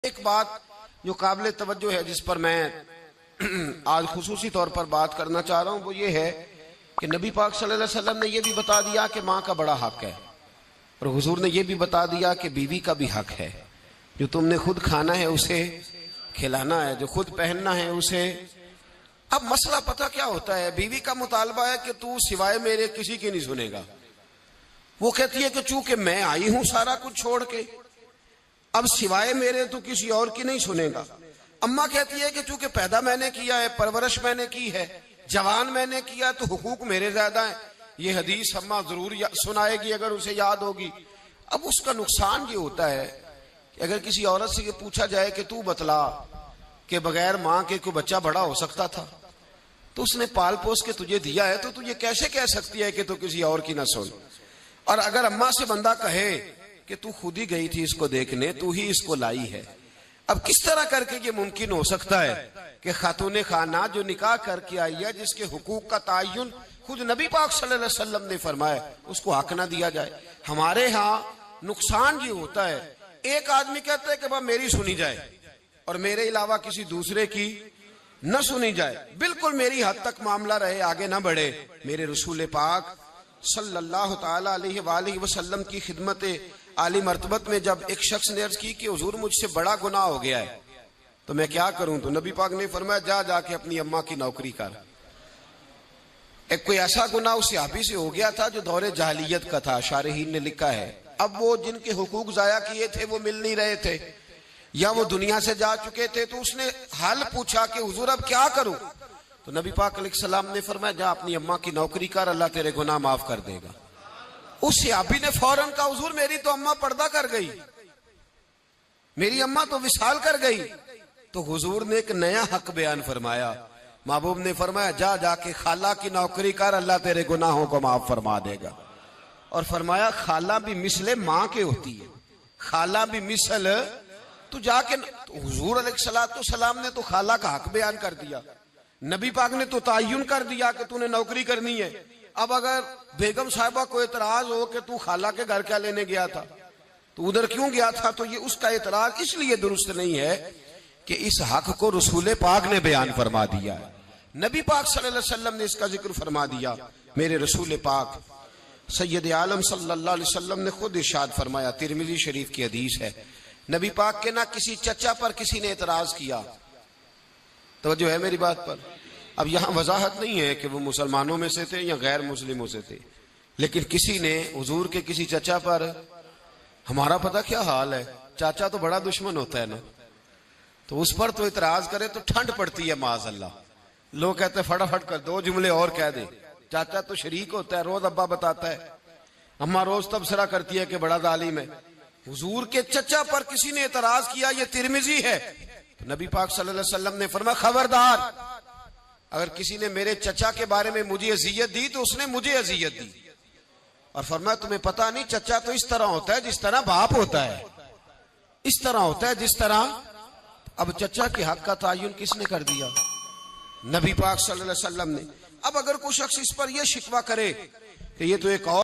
एक बात जो काबिल तवज्जो है, जिस पर मैं आज खुसूसी तौर पर बात करना चाह रहा हूं, वो ये है कि नबी पाक सल्लल्लाहु अलैहि वसल्लम ने यह भी बता दिया कि माँ का बड़ा हक है, और हुजूर ने यह भी बता दिया कि बीवी का भी हक है। जो तुमने खुद खाना है उसे खिलाना है, जो खुद पहनना है उसे। अब मसला पता क्या होता है, बीवी का मुतालबा है कि तू सिवाय मेरे किसी की नहीं सुनेगा। वो कहती है कि चूंकि मैं आई हूं सारा कुछ छोड़ के, अब सिवाय मेरे तो किसी और की नहीं सुनेगा। अम्मा कहती है कि चूंकि पैदा मैंने किया है, परवरिश मैंने की है, जवान मैंने किया, तो हुकूक मेरे ज्यादा है। ये हदीस अम्मा जरूर सुनाएगी अगर उसे याद होगी। अब उसका नुकसान ये होता है कि अगर किसी औरत से ये पूछा जाए कि तू बतला कि बगैर माँ के कोई बच्चा बड़ा हो सकता था, तो उसने पाल पोस के तुझे दिया है, तो तू ये कैसे कह सकती है कि तू किसी और की ना सुन। और अगर अम्मा से बंदा कहे कि तू खुद ही गई थी इसको देखने, तू ही इसको लाई है, अब किस तरह करके ये मुमकिन हो सकता है कि खातून खाना जो निकाह करके आई है, जिसके हुकूक का तायुन खुद नबी पाक सल्लल्लाहु अलैहि वसल्लम ने फरमाया, उसको हक ना दिया जाए। हमारे यहाँ नुकसान ये होता है, एक आदमी कहता है कि भाई मेरी सुनी जाए और मेरे अलावा किसी दूसरे की न सुनी जाए, बिल्कुल मेरी हद तक मामला रहे, आगे ना बढ़े। मेरे रसूल पाक सल्लल्लाहु ताला अलैहि वसल्लम की खिदमत आली मर्तबत में जब एक शख्स ने अर्ज की कि हुजूर मुझसे बड़ा गुनाह हो गया है, तो मैं क्या करूं, तो नबी पाक ने फरमाया जा जाके अपनी अम्मा की नौकरी कर। एक कोई ऐसा गुनाह उस सहाबी से हो गया था जो दौरे जहालियत का था, शारहीन ने लिखा है। अब वो जिनके हुकूक जाया किए थे वो मिल नहीं रहे थे, या वो दुनिया से जा चुके थे, तो उसने हाल पूछा कि हुजूर अब क्या करूं, तो नबी पाक अलैहिस्सलाम ने फरमाया जा अपनी अम्मा की नौकरी कर, अल्लाह तेरे गुनाह माफ कर देगा। उस सहाबी ने फौरन कहा हुजूर मेरी तो अम्मा पर्दा कर गई, मेरी अम्मा तो विसाल कर गई। तो हुजूर ने एक नया हक बयान फरमाया, महबूब ने फरमाया जा जाके खाला की नौकरी कर, अल्लाह तेरे गुनाहों को माफ फरमा देगा। और फरमाया खाला भी मिसले माँ के होती है, खाला भी मिसल, तू जाके। तो हुजूर अलैहिस्सलाम ने तो खाला का हक बयान कर दिया, नबी पाक ने तो तायुन कर दिया कि तूने नौकरी करनी है। अब अगर बेगम साहिबा को एतराज हो कि तू खाला के घर क्या लेने गया था, तो उधर क्यों गया था, तो ये उसका एतराज इसलिए दुरुस्त नहीं है कि इस हक को रसूल पाक ने बयान फरमा दिया है। नबी पाक सल्लल्लाहु अलैहि वसल्लम ने इसका जिक्र फरमा दिया। मेरे रसूल पाक सैयद आलम सल्लल्लाहु अलैहि वसल्लम ने खुद इरशाद फरमाया, तिरमिज़ी शरीफ की हदीस है, नबी पाक के ना किसी चचा पर किसी ने एतराज किया। तो जो है मेरी बात पर, अब यहां वजाहत नहीं है कि वो मुसलमानों में से थे या गैर मुस्लिमों से थे, लेकिन किसी ने हुजूर के किसी चचा पर, हमारा पता क्या हाल है, चाचा तो बड़ा दुश्मन होता है ना, तो उस पर तो इतराज करे तो ठंड पड़ती है माज़अल्लाह। लोग कहते हैं फटाफट कर दो जुमले और कह दे, चाचा तो शरीक होता है, रोज अब्बा बताता है, अम्मा रोज तबसरा करती है कि बड़ा जालिम है। हुजूर के चचा पर किसी ने इतराज किया, ये तिरमिज़ी है, तो नबी पाक सल्लल्लाहु अलैहि वसल्लम ने फरमाया खबरदार, अगर किसी ने मेरे चचा के बारे में मुझे अजियत दी तो उसने मुझे अजियत दी। और फरमाया तुम्हें पता नहीं, चचा तो इस तरह होता है जिस तरह बाप होता है, इस तरह होता है जिस तरह। अब चचा के हक का तायुन किसने कर दिया, नबी पाक सल्लल्लाहु अलैहि वसल्लम ने। अब अगर कोई शख्स इस पर यह शिकवा करे कि ये तो एक और